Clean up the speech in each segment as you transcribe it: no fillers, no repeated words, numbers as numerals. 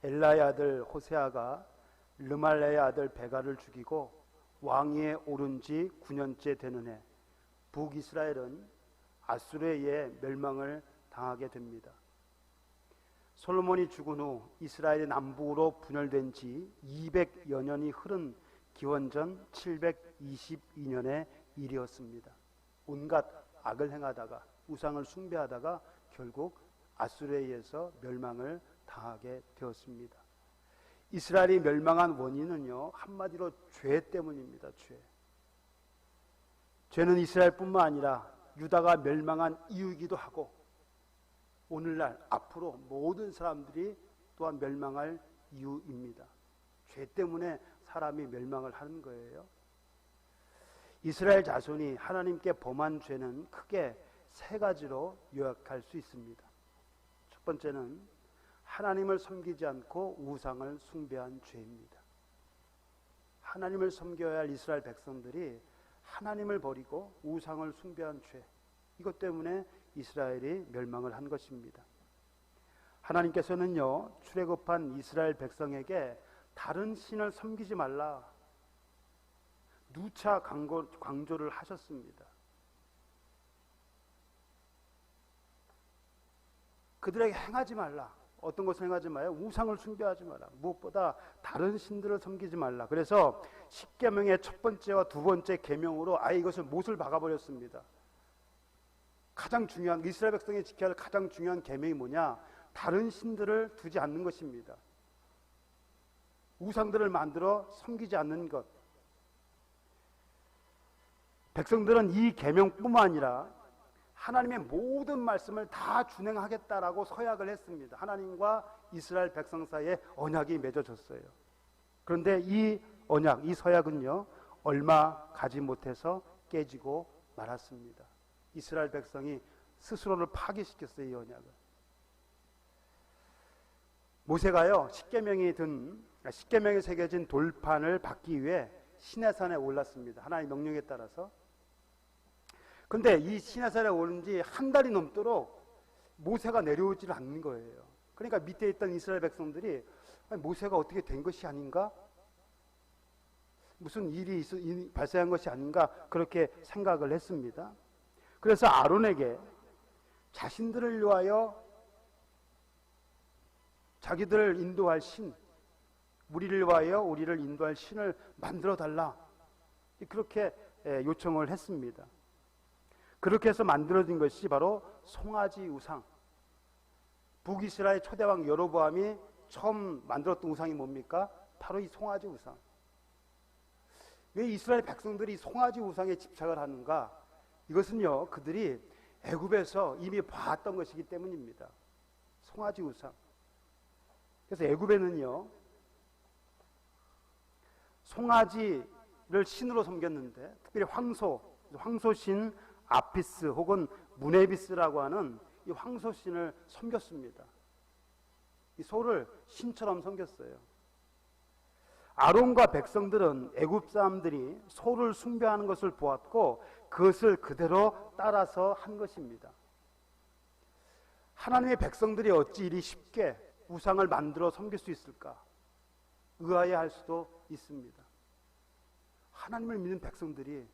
엘라의 아들 호세아가 르말레의 아들 베가를 죽이고 왕위에 오른 지 9년째 되는 해, 북이스라엘은 아수르에 의해 멸망을 당하게 됩니다. 솔로몬이 죽은 후 이스라엘이 남북으로 분열된 지 200여 년이 흐른 기원전 722년의 일이었습니다. 온갖 악을 행하다가 우상을 숭배하다가 결국 아수르에 의해서 멸망을 당하게 되었습니다. 이스라엘이 멸망한 원인은요, 한마디로 죄 때문입니다. 죄는 이스라엘뿐만 아니라 유다가 멸망한 이유이기도 하고 오늘날 앞으로 모든 사람들이 또한 멸망할 이유입니다. 죄 때문에 사람이 멸망을 하는 거예요. 이스라엘 자손이 하나님께 범한 죄는 크게 세 가지로 요약할 수 있습니다. 첫 번째는 하나님을 섬기지 않고 우상을 숭배한 죄입니다. 하나님을 섬겨야 할 이스라엘 백성들이 하나님을 버리고 우상을 숭배한 죄, 이것 때문에 이스라엘이 멸망을 한 것입니다. 하나님께서는요, 출애굽한 이스라엘 백성에게 다른 신을 섬기지 말라 누차 강조를 하셨습니다. 그들에게 행하지 말라. 어떤 것을 행하지 마요? 우상을 숭배하지 마라. 무엇보다 다른 신들을 섬기지 말라. 그래서 십계명의 첫 번째와 두 번째 계명으로 아예 이것을 못을 박아버렸습니다. 가장 중요한, 이스라엘 백성이 지켜야 할 가장 중요한 계명이 뭐냐? 다른 신들을 두지 않는 것입니다. 우상들을 만들어 섬기지 않는 것. 백성들은 이 계명뿐만 아니라 하나님의 모든 말씀을 다 준행하겠다라고 서약을 했습니다. 하나님과 이스라엘 백성 사이에 언약이 맺어졌어요. 그런데 이 언약, 이 서약은요, 얼마 가지 못해서 깨지고 말았습니다. 이스라엘 백성이 스스로를 파괴시켰어요, 이 언약을. 모세가요, 십계명이 새겨진 돌판을 받기 위해 시내산에 올랐습니다. 하나님의 명령에 따라서. 근데 이 시내산에 오른 지 한 달이 넘도록 모세가 내려오질 않는 거예요. 그러니까 밑에 있던 이스라엘 백성들이 모세가 어떻게 된 것이 아닌가? 무슨 일이 발생한 것이 아닌가? 그렇게 생각을 했습니다. 그래서 아론에게 자신들을 위하여 자기들을 인도할 신, 우리를 위하여 우리를 인도할 신을 만들어 달라, 그렇게 요청을 했습니다. 그렇게 해서 만들어진 것이 바로 송아지 우상. 북이스라엘 초대왕 여로보암이 처음 만들었던 우상이 뭡니까? 바로 이 송아지 우상. 왜 이스라엘 백성들이 송아지 우상에 집착을 하는가? 이것은요, 그들이 애굽에서 이미 봤던 것이기 때문입니다. 송아지 우상. 그래서 애굽에는요, 송아지를 신으로 섬겼는데, 특별히 황소신 아피스 혹은 무네비스라고 하는 이 황소신을 섬겼습니다. 이 소를 신처럼 섬겼어요. 아론과 백성들은 애굽 사람들이 소를 숭배하는 것을 보았고 그것을 그대로 따라서 한 것입니다. 하나님의 백성들이 어찌 이리 쉽게 우상을 만들어 섬길 수 있을까? 의아해할 수도 있습니다. 하나님을 믿는 백성들이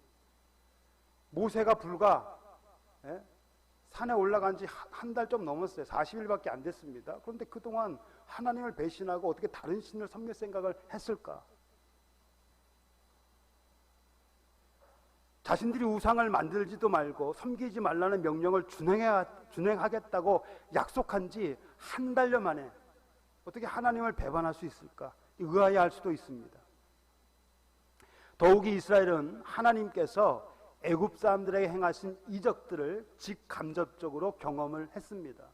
모세가 불과 산에 올라간 지 한 달 좀 넘었어요. 40일밖에 안 됐습니다. 그런데 그동안 하나님을 배신하고 어떻게 다른 신을 섬길 생각을 했을까? 자신들이 우상을 만들지도 말고 섬기지 말라는 명령을 준행하겠다고 약속한 지 한 달여 만에 어떻게 하나님을 배반할 수 있을까? 의아해할 수도 있습니다. 더욱이 이스라엘은 하나님께서 애굽 사람들에게 행하신 이적들을 직간접적으로 경험을 했습니다.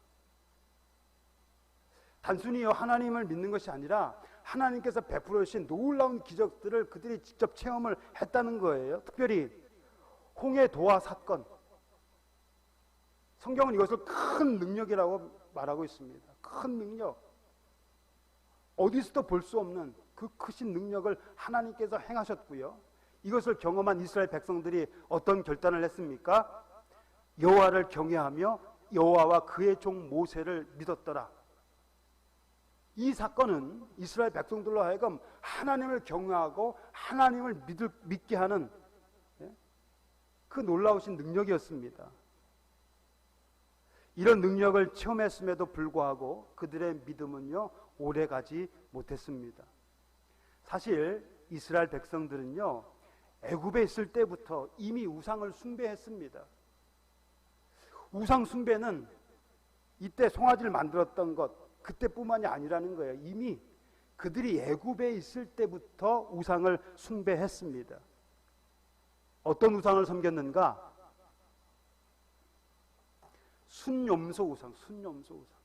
단순히요, 하나님을 믿는 것이 아니라 하나님께서 베풀어 주신 놀라운 기적들을 그들이 직접 체험을 했다는 거예요. 특별히 홍해 도화 사건. 성경은 이것을 큰 능력이라고 말하고 있습니다. 큰 능력. 어디서도 볼 수 없는 그 크신 능력을 하나님께서 행하셨고요. 이것을 경험한 이스라엘 백성들이 어떤 결단을 했습니까? 여호와를 경외하며 여호와와 그의 종 모세를 믿었더라. 이 사건은 이스라엘 백성들로 하여금 하나님을 경외하고 하나님을 믿게 하는 그 놀라우신 능력이었습니다. 이런 능력을 체험했음에도 불구하고 그들의 믿음은요, 오래가지 못했습니다. 사실 이스라엘 백성들은요, 애굽에 있을 때부터 이미 우상을 숭배했습니다. 우상 숭배는 이때 송아지를 만들었던 것, 그때뿐만이 아니라는 거예요. 이미 그들이 애굽에 있을 때부터 우상을 숭배했습니다. 어떤 우상을 섬겼는가? 순염소 우상, 순염소 우상.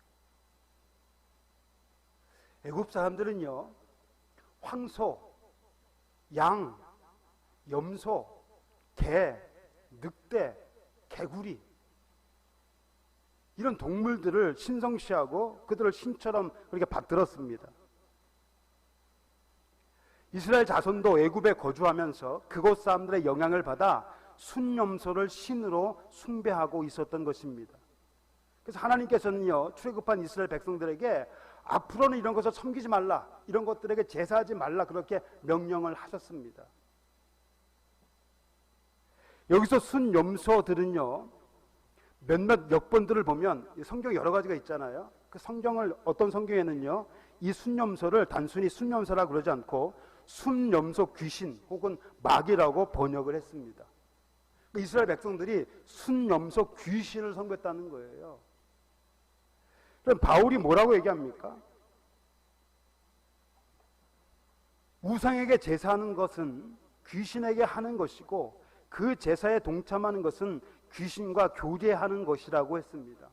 애굽 사람들은요, 황소, 양, 염소, 개, 늑대, 개구리, 이런 동물들을 신성시하고 그들을 신처럼 그렇게 받들었습니다. 이스라엘 자손도 애굽에 거주하면서 그곳 사람들의 영향을 받아 순염소를 신으로 숭배하고 있었던 것입니다. 그래서 하나님께서는요, 출애굽한 이스라엘 백성들에게 앞으로는 이런 것을 섬기지 말라, 이런 것들에게 제사하지 말라, 그렇게 명령을 하셨습니다. 여기서 순염소들은요, 몇몇 역본들을 보면 성경 여러 가지가 있잖아요. 그 성경을, 어떤 성경에는요, 이 순염소를 단순히 순염소라고 그러지 않고 순염소 귀신 혹은 마귀라고 번역을 했습니다. 이스라엘 백성들이 순염소 귀신을 섬겼다는 거예요. 그럼 바울이 뭐라고 얘기합니까? 우상에게 제사하는 것은 귀신에게 하는 것이고 그 제사에 동참하는 것은 귀신과 교제하는 것이라고 했습니다.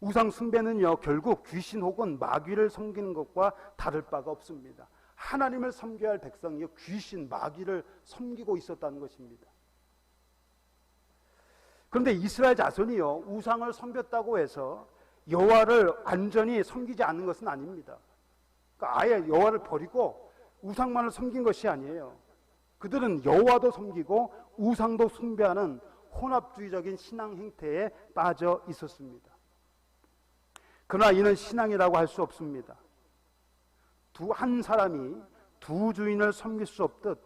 우상 숭배는요, 결국 귀신 혹은 마귀를 섬기는 것과 다를 바가 없습니다. 하나님을 섬겨야 할 백성이 귀신, 마귀를 섬기고 있었다는 것입니다. 그런데 이스라엘 자손이요, 우상을 섬겼다고 해서 여호와를 완전히 섬기지 않는 것은 아닙니다. 그러니까 아예 여호와를 버리고 우상만을 섬긴 것이 아니에요. 그들은 여호와도 섬기고 우상도 숭배하는 혼합주의적인 신앙 행태에 빠져 있었습니다. 그러나 이는 신앙이라고 할 수 없습니다. 한 사람이 두 주인을 섬길 수 없듯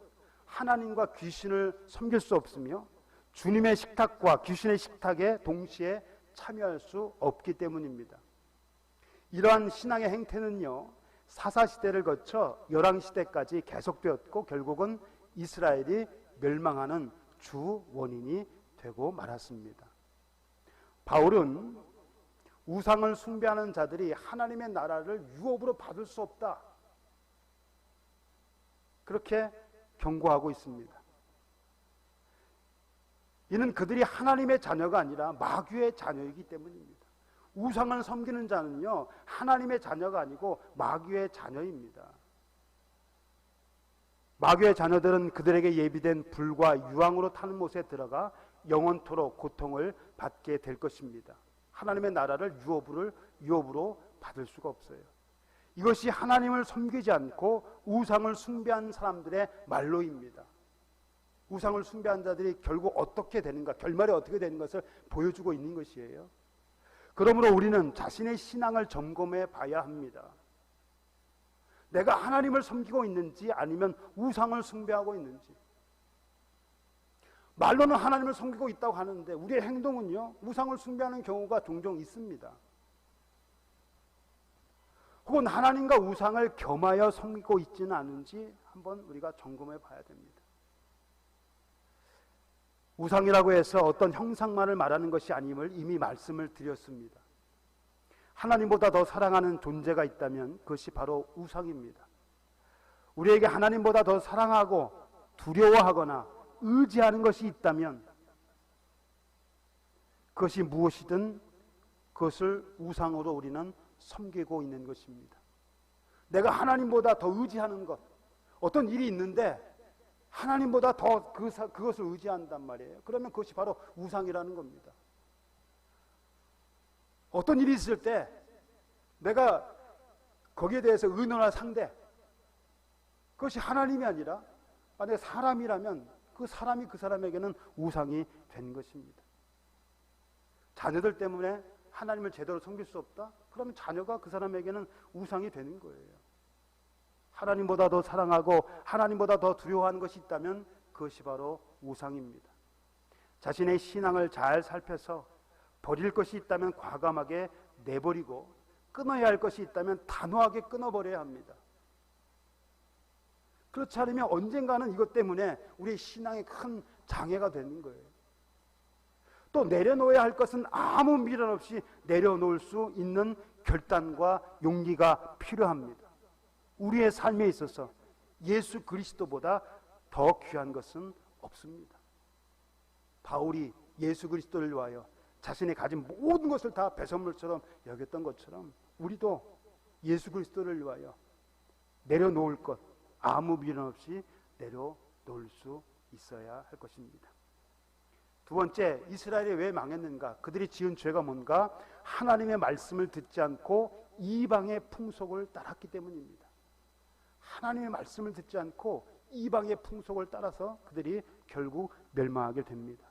하나님과 귀신을 섬길 수 없으며 주님의 식탁과 귀신의 식탁에 동시에 참여할 수 없기 때문입니다. 이러한 신앙의 행태는요, 사사시대를 거쳐 열왕시대까지 계속되었고 결국은 이스라엘이 멸망하는 주 원인이 되고 말았습니다. 바울은 우상을 숭배하는 자들이 하나님의 나라를 유업으로 받을 수 없다, 그렇게 경고하고 있습니다. 이는 그들이 하나님의 자녀가 아니라 마귀의 자녀이기 때문입니다. 우상을 섬기는 자는요, 하나님의 자녀가 아니고 마귀의 자녀입니다. 마귀의 자녀들은 그들에게 예비된 불과 유황으로 타는 못에 들어가 영원토록 고통을 받게 될 것입니다. 하나님의 나라를 유업으로 받을 수가 없어요. 이것이 하나님을 섬기지 않고 우상을 숭배한 사람들의 말로입니다. 우상을 숭배한 자들이 결국 어떻게 되는가, 결말이 어떻게 되는 것을 보여주고 있는 것이에요. 그러므로 우리는 자신의 신앙을 점검해 봐야 합니다. 내가 하나님을 섬기고 있는지 아니면 우상을 숭배하고 있는지. 말로는 하나님을 섬기고 있다고 하는데 우리의 행동은요, 우상을 숭배하는 경우가 종종 있습니다. 혹은 하나님과 우상을 겸하여 섬기고 있지는 않은지 한번 우리가 점검해 봐야 됩니다. 우상이라고 해서 어떤 형상만을 말하는 것이 아님을 이미 말씀을 드렸습니다. 하나님보다 더 사랑하는 존재가 있다면 그것이 바로 우상입니다. 우리에게 하나님보다 더 사랑하고 두려워하거나 의지하는 것이 있다면 그것이 무엇이든 그것을 우상으로 우리는 섬기고 있는 것입니다. 내가 하나님보다 더 의지하는 것, 어떤 일이 있는데 하나님보다 더 그것을 의지한단 말이에요. 그러면 그것이 바로 우상이라는 겁니다. 어떤 일이 있을 때 내가 거기에 대해서 의논할 상대, 그것이 하나님이 아니라 만약에 사람이라면 그 사람이 그 사람에게는 우상이 된 것입니다. 자녀들 때문에 하나님을 제대로 섬길 수 없다? 그러면 자녀가 그 사람에게는 우상이 되는 거예요. 하나님보다 더 사랑하고 하나님보다 더 두려워하는 것이 있다면 그것이 바로 우상입니다. 자신의 신앙을 잘 살펴서 버릴 것이 있다면 과감하게 내버리고 끊어야 할 것이 있다면 단호하게 끊어버려야 합니다. 그렇지 않으면 언젠가는 이것 때문에 우리의 신앙에 큰 장애가 되는 거예요. 또 내려놓아야 할 것은 아무 미련 없이 내려놓을 수 있는 결단과 용기가 필요합니다. 우리의 삶에 있어서 예수 그리스도보다 더 귀한 것은 없습니다. 바울이 예수 그리스도를 위하여 자신이 가진 모든 것을 다 배설물처럼 여겼던 것처럼 우리도 예수 그리스도를 위하여 내려놓을 것 아무 미련 없이 내려놓을 수 있어야 할 것입니다. 두 번째, 이스라엘이 왜 망했는가? 그들이 지은 죄가 뭔가? 하나님의 말씀을 듣지 않고 이방의 풍속을 따랐기 때문입니다. 하나님의 말씀을 듣지 않고 이방의 풍속을 따라서 그들이 결국 멸망하게 됩니다.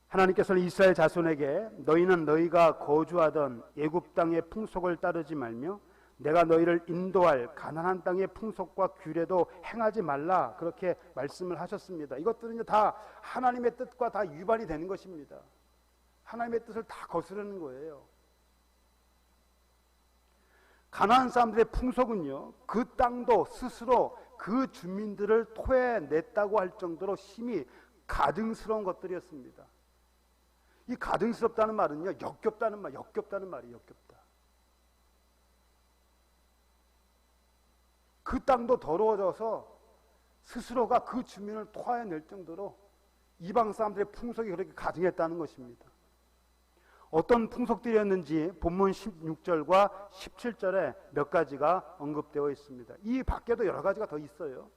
하나님께서는 이스라엘 자손에게 너희는 너희가 거주하던 애굽 땅의 풍속을 따르지 말며 내가 너희를 인도할 가나안 땅의 풍속과 규례도 행하지 말라 그렇게 말씀을 하셨습니다. 이것들은 다 하나님의 뜻과 다 위반이 되는 것입니다. 하나님의 뜻을 다 거스르는 거예요. 가나안 사람들의 풍속은요, 그 땅도 스스로 그 주민들을 토해냈다고 할 정도로 힘이 가증스러운 것들이었습니다. 이 가증스럽다는 말은요, 역겹다는 말이에요. 역겹다. 그 땅도 더러워져서 스스로가 그 주민을 토해낼 정도로 이방 사람들의 풍속이 그렇게 가증했다는 것입니다. 어떤 풍속들이었는지 본문 16절과 17절에 몇 가지가 언급되어 있습니다. 이 밖에도 여러 가지가 더 있어요.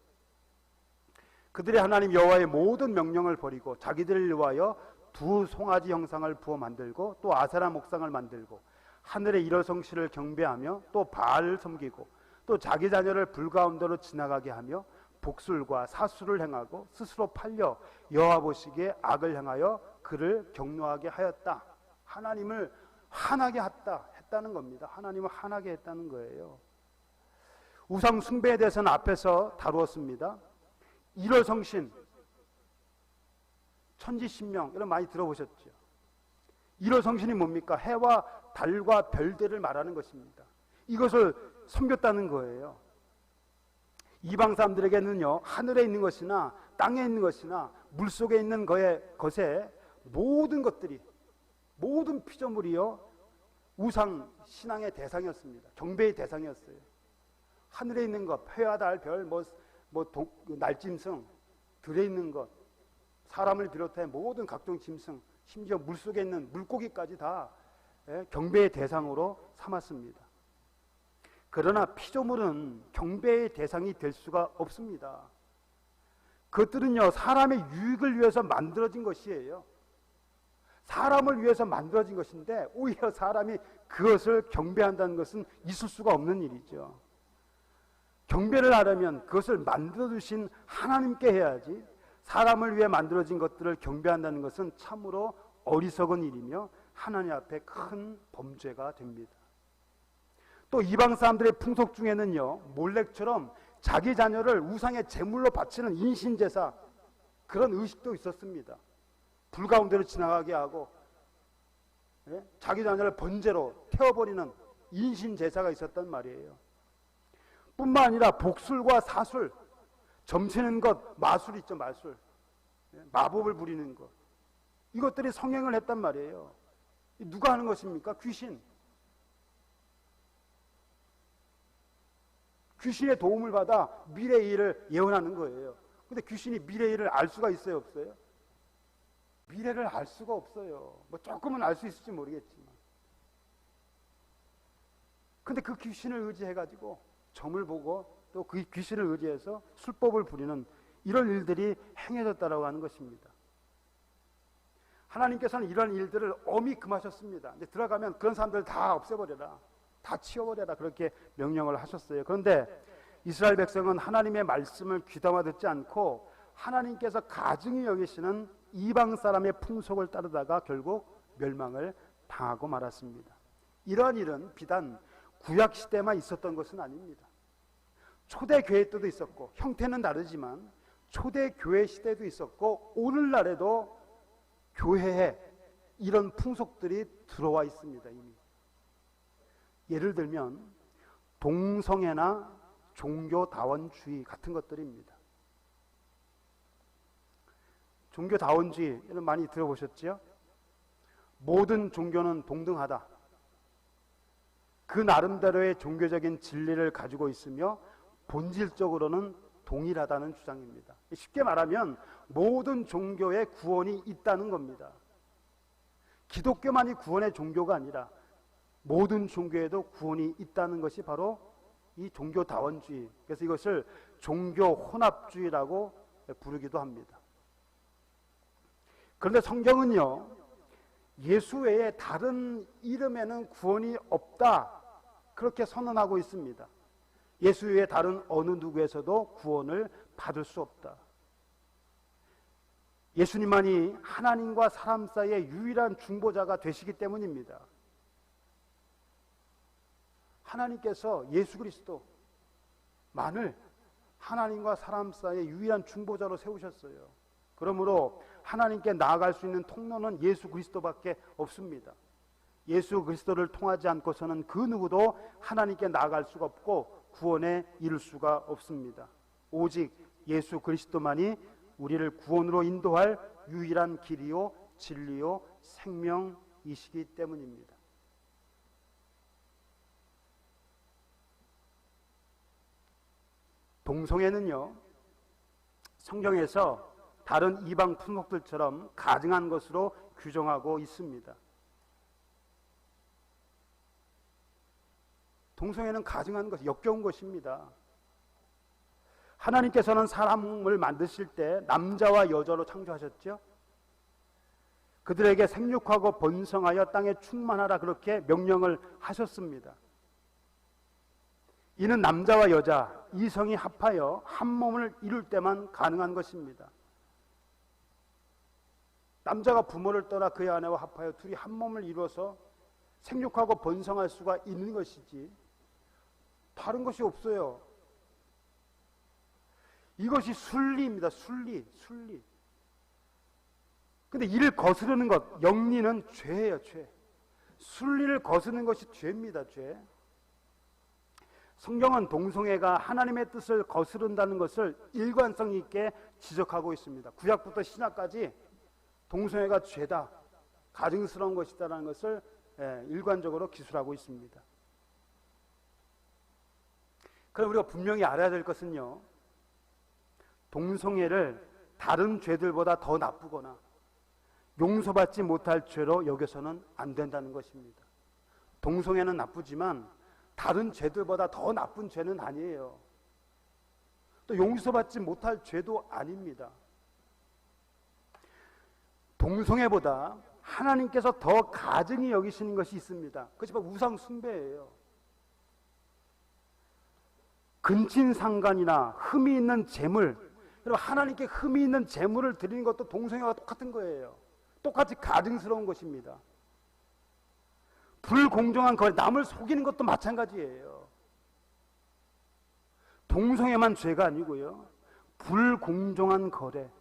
그들이 하나님 여호와의 모든 명령을 버리고 자기들을 위하여 두 송아지 형상을 부어 만들고 또 아세라 목상을 만들고 하늘의 일어성씨를 경배하며 또 바알을 섬기고 또 자기 자녀를 불 가운데로 지나가게 하며 복술과 사술을 행하고 스스로 팔려 여호와 보시기에 악을 행하여 그를 경노하게 하였다. 하나님을 화나게 했다는 겁니다. 하나님을 화나게 했다는 거예요. 우상 숭배에 대해서는 앞에서 다루었습니다. 일어성신, 천지신명 이런 많이 들어보셨죠. 일어성신이 뭡니까? 해와 달과 별들을 말하는 것입니다. 이것을 섬겼다는 거예요. 이방 사람들에게는요, 하늘에 있는 것이나 땅에 있는 것이나 물속에 있는 것에 모든 것들이, 모든 피조물이요, 우상 신앙의 대상이었습니다. 경배의 대상이었어요. 하늘에 있는 것, 해와 달, 별, 날짐승, 들에 있는 것, 사람을 비롯해 모든 각종 짐승, 심지어 물속에 있는 물고기까지 다 경배의 대상으로 삼았습니다. 그러나 피조물은 경배의 대상이 될 수가 없습니다. 그것들은요, 사람의 유익을 위해서 만들어진 것이에요. 사람을 위해서 만들어진 것인데 오히려 사람이 그것을 경배한다는 것은 있을 수가 없는 일이죠. 경배를 하려면 그것을 만들어주신 하나님께 해야지, 사람을 위해 만들어진 것들을 경배한다는 것은 참으로 어리석은 일이며 하나님 앞에 큰 범죄가 됩니다. 또 이방 사람들의 풍속 중에는요, 몰렉처럼 자기 자녀를 우상의 제물로 바치는 인신제사, 그런 의식도 있었습니다. 불 가운데로 지나가게 하고 자기 자녀를 번제로 태워버리는 인신제사가 있었단 말이에요. 뿐만 아니라 복술과 사술, 점치는 것, 마술 있죠, 마술. 마법을 부리는 것. 이것들이 성행을 했단 말이에요. 누가 하는 것입니까? 귀신. 귀신의 도움을 받아 미래의 일을 예언하는 거예요. 근데 귀신이 미래의 일을 알 수가 있어요, 없어요? 미래를 알 수가 없어요. 뭐 조금은 알 수 있을지 모르겠지만. 근데 그 귀신을 의지해가지고 점을 보고 또 그 귀신을 의지해서 술법을 부리는 이런 일들이 행해졌다라고 하는 것입니다. 하나님께서는 이런 일들을 엄히 금하셨습니다. 이제 들어가면 그런 사람들 다 없애버려라, 다 치워버려라, 그렇게 명령을 하셨어요. 그런데 이스라엘 백성은 하나님의 말씀을 귀담아 듣지 않고 하나님께서 가증히 여기시는 이방 사람의 풍속을 따르다가 결국 멸망을 당하고 말았습니다. 이러한 일은 비단 구약 시대만 있었던 것은 아닙니다. 초대 교회 때도 있었고, 형태는 다르지만 초대 교회 시대도 있었고, 오늘날에도 교회에 이런 풍속들이 들어와 있습니다. 이미. 예를 들면 동성애나 종교다원주의 같은 것들입니다. 종교다원주의 이런 많이 들어보셨죠? 모든 종교는 동등하다. 그 나름대로의 종교적인 진리를 가지고 있으며 본질적으로는 동일하다는 주장입니다. 쉽게 말하면 모든 종교에 구원이 있다는 겁니다. 기독교만이 구원의 종교가 아니라 모든 종교에도 구원이 있다는 것이 바로 이 종교다원주의, 그래서 이것을 종교혼합주의라고 부르기도 합니다. 그런데 성경은요, 예수 외에 다른 이름에는 구원이 없다, 그렇게 선언하고 있습니다. 예수 외에 다른 어느 누구에서도 구원을 받을 수 없다. 예수님만이 하나님과 사람 사이의 유일한 중보자가 되시기 때문입니다. 하나님께서 예수 그리스도만을 하나님과 사람 사이의 유일한 중보자로 세우셨어요. 그러므로 하나님께 나아갈 수 있는 통로는 예수 그리스도밖에 없습니다. 예수 그리스도를 통하지 않고서는 그 누구도 하나님께 나아갈 수가 없고 구원에 이를 수가 없습니다. 오직 예수 그리스도만이 우리를 구원으로 인도할 유일한 길이요 진리요 생명이시기 때문입니다. 동성애는요, 성경에서 다른 이방 풍속들처럼 가증한 것으로 규정하고 있습니다. 동성애는 가증한 것, 역겨운 것입니다. 하나님께서는 사람을 만드실 때 남자와 여자로 창조하셨죠. 그들에게 생육하고 번성하여 땅에 충만하라 그렇게 명령을 하셨습니다. 이는 남자와 여자, 이성이 합하여 한 몸을 이룰 때만 가능한 것입니다. 남자가 부모를 떠나 그의 아내와 합하여 둘이 한 몸을 이루어서 생육하고 번성할 수가 있는 것이지 다른 것이 없어요. 이것이 순리입니다. 순리. 근데 이를 거스르는 것, 영리는 죄예요, 죄. 순리를 거스르는 것이 죄입니다, 죄. 성경은 동성애가 하나님의 뜻을 거스른다는 것을 일관성 있게 지적하고 있습니다. 구약부터 신약까지 동성애가 죄다, 가증스러운 것이다라는 것을 일관적으로 기술하고 있습니다. 그럼 우리가 분명히 알아야 될 것은요, 동성애를 다른 죄들보다 더 나쁘거나 용서받지 못할 죄로 여겨서는 안 된다는 것입니다. 동성애는 나쁘지만 다른 죄들보다 더 나쁜 죄는 아니에요. 또 용서받지 못할 죄도 아닙니다. 동성애보다 하나님께서 더 가증히 여기시는 것이 있습니다. 그것이 바로 우상 숭배예요. 근친상간이나 흠이 있는 재물, 여러분 하나님께 흠이 있는 재물을 드리는 것도 동성애와 똑같은 거예요. 똑같이 가증스러운 것입니다. 불공정한 거래, 남을 속이는 것도 마찬가지예요. 동성애만 죄가 아니고요, 불공정한 거래,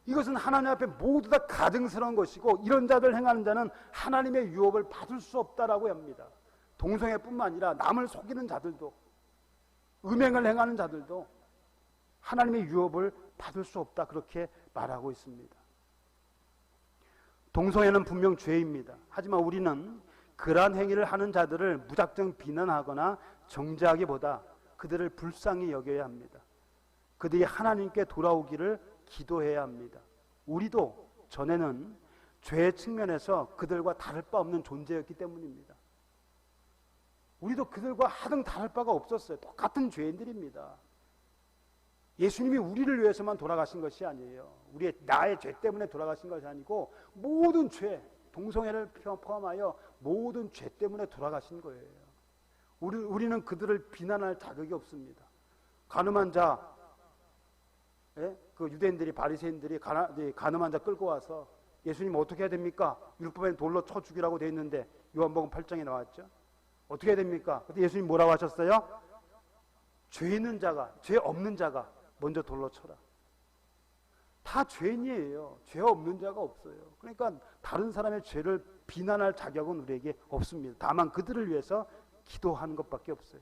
이것은 하나님 앞에 모두 다 가증스러운 것이고 이런 자들 행하는 자는 하나님의 유업을 받을 수 없다라고 합니다. 동성애뿐만 아니라 남을 속이는 자들도, 음행을 행하는 자들도 하나님의 유업을 받을 수 없다, 그렇게 말하고 있습니다. 동성애는 분명 죄입니다. 하지만 우리는 그러한 행위를 하는 자들을 무작정 비난하거나 정죄하기보다 그들을 불쌍히 여겨야 합니다. 그들이 하나님께 돌아오기를 기도해야 합니다. 우리도 전에는 죄의 측면에서 그들과 다를 바 없는 존재였기 때문입니다. 우리도 그들과 하등 다를 바가 없었어요. 똑같은 죄인들입니다. 예수님이 우리를 위해서만 돌아가신 것이 아니에요. 나의 죄 때문에 돌아가신 것이 아니고 모든 죄, 동성애를 포함하여 모든 죄 때문에 돌아가신 거예요. 우리는 그들을 비난할 자격이 없습니다. 가늠한 자, 그 유대인들이 바리새인들이 간음한 자 끌고 와서 예수님 어떻게 해야 됩니까? 율법에는 돌로 쳐 죽이라고 돼 있는데 요한복음 8장에 나왔죠. 어떻게 해야 됩니까? 그때 예수님 뭐라고 하셨어요? 죄 있는 자가, 죄 없는 자가 먼저 돌로 쳐라. 다 죄인이에요. 죄 없는 자가 없어요. 그러니까 다른 사람의 죄를 비난할 자격은 우리에게 없습니다. 다만 그들을 위해서 기도하는 것밖에 없어요.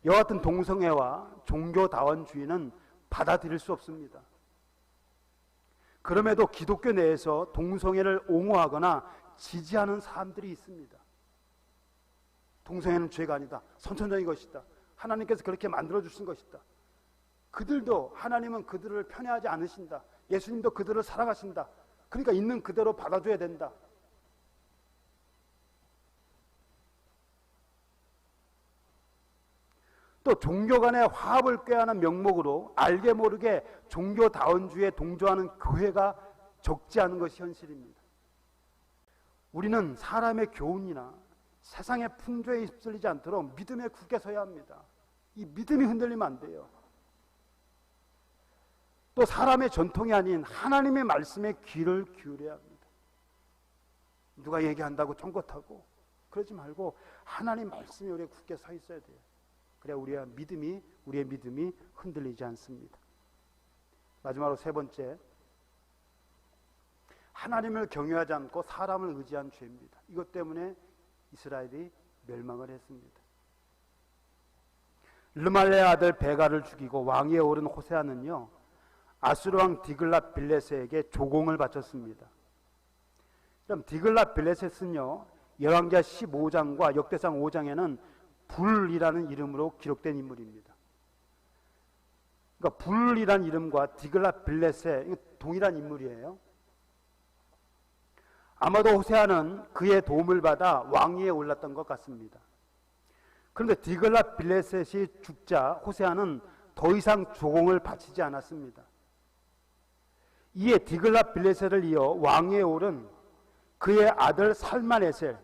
이와 같은 동성애와 종교다원주의는 받아들일 수 없습니다. 그럼에도 기독교 내에서 동성애를 옹호하거나 지지하는 사람들이 있습니다. 동성애는 죄가 아니다. 선천적인 것이다. 하나님께서 그렇게 만들어주신 것이다. 그들도 하나님은 그들을 편애하지 않으신다. 예수님도 그들을 사랑하신다. 그러니까 있는 그대로 받아줘야 된다. 또 종교 간의 화합을 꾀하는 명목으로 알게 모르게 종교다원주의에 동조하는 교회가 적지 않은 것이 현실입니다. 우리는 사람의 교훈이나 세상의 풍조에 휩쓸리지 않도록 믿음에 굳게 서야 합니다. 이 믿음이 흔들리면 안 돼요. 또 사람의 전통이 아닌 하나님의 말씀에 귀를 기울여야 합니다. 누가 얘기한다고 쫑긋하고 그러지 말고 하나님 말씀에 우리가 굳게 서 있어야 돼요. 그래야 우리의 믿음이 흔들리지 않습니다. 마지막으로 세 번째, 하나님을 경외하지 않고 사람을 의지한 죄입니다. 이것 때문에 이스라엘이 멸망을 했습니다. 르말레의 아들 베가를 죽이고 왕위에 오른 호세아는요, 아수르 왕 디글랏 빌레셋에게 조공을 바쳤습니다. 그럼 디글랏 빌레셋은요, 열왕기하 15장과 역대상 5장에는 불이라는 이름으로 기록된 인물입니다. 그러니까 불이라는 이름과 디글랏 빌레셋 동일한 인물이에요. 아마도 호세아는 그의 도움을 받아 왕위에 올랐던 것 같습니다. 그런데 디글랏 빌레셋이 죽자 호세아는 더 이상 조공을 바치지 않았습니다. 이에 디글랏 빌레셋을 이어 왕위에 오른 그의 아들 살만에셀,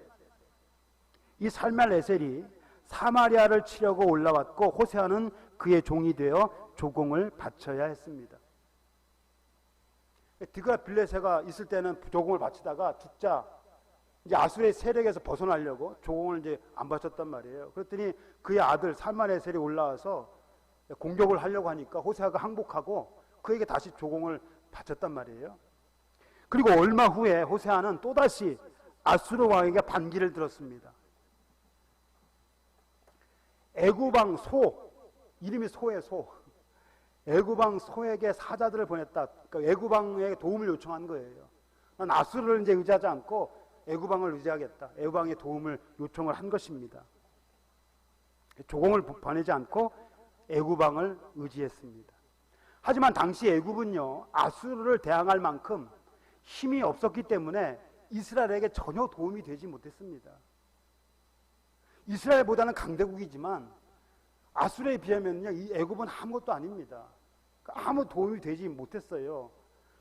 이 살만에셀이 사마리아를 치려고 올라왔고 호세아는 그의 종이 되어 조공을 바쳐야 했습니다. 디글랏 빌레셋가 있을 때는 조공을 바치다가 죽자 이제 아수르의 세력에서 벗어나려고 조공을 이제 안 바쳤단 말이에요. 그랬더니 그의 아들 살만에셀이 올라와서 공격을 하려고 하니까 호세아가 항복하고 그에게 다시 조공을 바쳤단 말이에요. 그리고 얼마 후에 호세아는 또다시 아수르 왕에게 반기를 들었습니다. 애굽왕 소, 이름이 소의 소, 애굽왕 소에게 사자들을 보냈다. 그러니까 애굽왕에게 도움을 요청한 거예요. 난 아수르를 이제 의지하지 않고 애굽왕을 의지하겠다. 애굽왕의 도움을 요청을 한 것입니다. 조공을 보내지 않고 애굽왕을 의지했습니다. 하지만 당시 애굽은요, 아수르를 대항할 만큼 힘이 없었기 때문에 이스라엘에게 전혀 도움이 되지 못했습니다. 이스라엘보다는 강대국이지만 아수르에 비하면요, 이 애굽은 아무것도 아닙니다. 아무 도움이 되지 못했어요.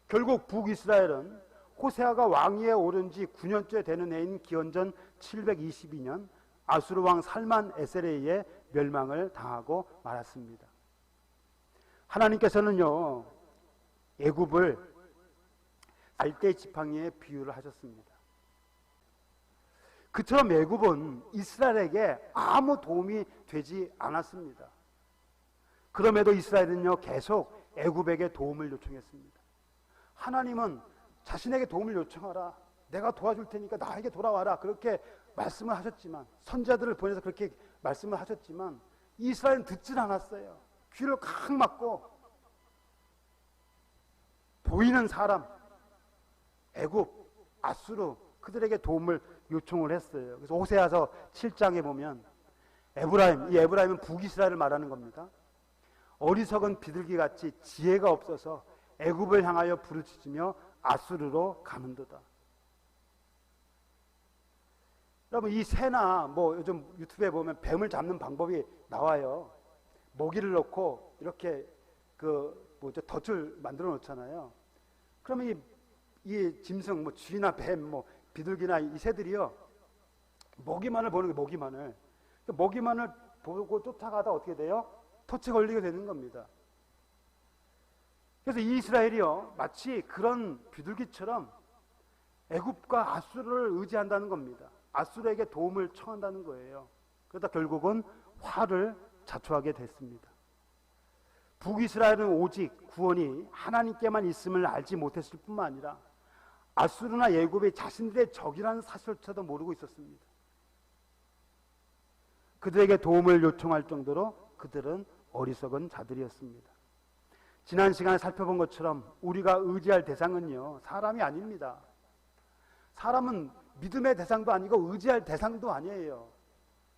결국 북이스라엘은 호세아가 왕위에 오른 지 9년째 되는 해인 기원전 722년 아수르 왕 살만 에셀에 의해 멸망을 당하고 말았습니다. 하나님께서는요, 애굽을 갈대 지팡이에 비유를 하셨습니다. 그처럼 애굽은 이스라엘에게 아무 도움이 되지 않았습니다. 그럼에도 이스라엘은요, 계속 애굽에게 도움을 요청했습니다. 하나님은 자신에게 도움을 요청하라, 내가 도와줄 테니까 나에게 돌아와라, 그렇게 말씀을 하셨지만, 선지자들을 보내서 그렇게 말씀을 하셨지만 이스라엘은 듣질 않았어요. 귀를 칵 막고 보이는 사람, 애굽, 아수르, 그들에게 도움을 요청을 했어요. 그래서 호세아서 7장에 보면 에브라임, 이 에브라임은 북이스라엘을 말하는 겁니다. 어리석은 비둘기같이 지혜가 없어서 애굽을 향하여 부르짖으며 아수르로 가는도다. 여러분, 이 새나 뭐 요즘 유튜브에 보면 뱀을 잡는 방법이 나와요. 먹이를 넣고 이렇게 덫을 만들어 놓잖아요. 그러면 이 짐승, 뭐 쥐나 뱀, 뭐 비둘기나 이 새들이요, 먹이만을 보는 거예요. 먹이만을 보고 쫓아가다 어떻게 돼요? 덫에 걸리게 되는 겁니다. 그래서 이스라엘이요 마치 그런 비둘기처럼 애굽과 아수르를 의지한다는 겁니다. 아수르에게 도움을 청한다는 거예요. 그러다 결국은 화를 자초하게 됐습니다. 북이스라엘은 오직 구원이 하나님께만 있음을 알지 못했을 뿐만 아니라 아수르나 애굽이 자신들의 적이라는 사실조차도 모르고 있었습니다. 그들에게 도움을 요청할 정도로 그들은 어리석은 자들이었습니다. 지난 시간에 살펴본 것처럼 우리가 의지할 대상은요 사람이 아닙니다. 사람은 믿음의 대상도 아니고 의지할 대상도 아니에요.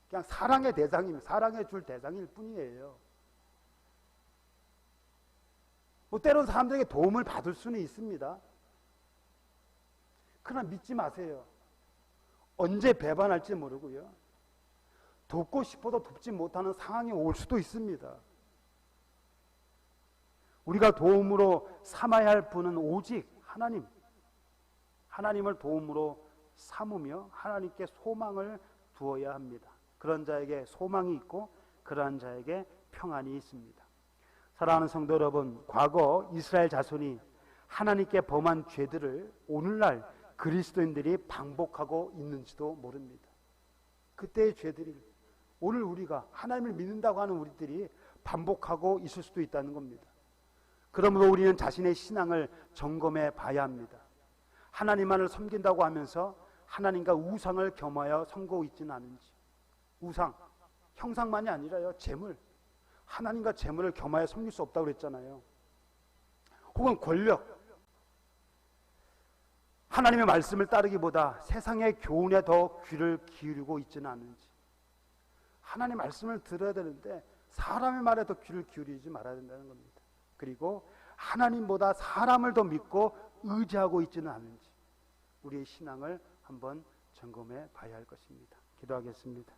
그냥 사랑의 대상입니다. 사랑해 줄 대상일 뿐이에요. 뭐 때로는 사람들에게 도움을 받을 수는 있습니다. 그러나 믿지 마세요. 언제 배반할지 모르고요. 돕고 싶어도 돕지 못하는 상황이 올 수도 있습니다. 우리가 도움으로 삼아야 할 분은 오직 하나님. 하나님을 도움으로 삼으며 하나님께 소망을 두어야 합니다. 그런 자에게 소망이 있고 그러한 자에게 평안이 있습니다. 사랑하는 성도 여러분, 과거 이스라엘 자손이 하나님께 범한 죄들을 오늘날 그리스도인들이 반복하고 있는지도 모릅니다. 그때의 죄들이 오늘 우리가 하나님을 믿는다고 하는 우리들이 반복하고 있을 수도 있다는 겁니다. 그러므로 우리는 자신의 신앙을 점검해 봐야 합니다. 하나님만을 섬긴다고 하면서 하나님과 우상을 겸하여 섬기고 있지는 않은지. 우상, 형상만이 아니라요, 재물. 하나님과 재물을 겸하여 섬길 수 없다고 그랬잖아요. 혹은 권력. 하나님의 말씀을 따르기보다 세상의 교훈에 더 귀를 기울이고 있지는 않은지. 하나님의 말씀을 들어야 되는데 사람의 말에 더 귀를 기울이지 말아야 된다는 겁니다. 그리고 하나님보다 사람을 더 믿고 의지하고 있지는 않은지 우리의 신앙을 한번 점검해 봐야 할 것입니다. 기도하겠습니다.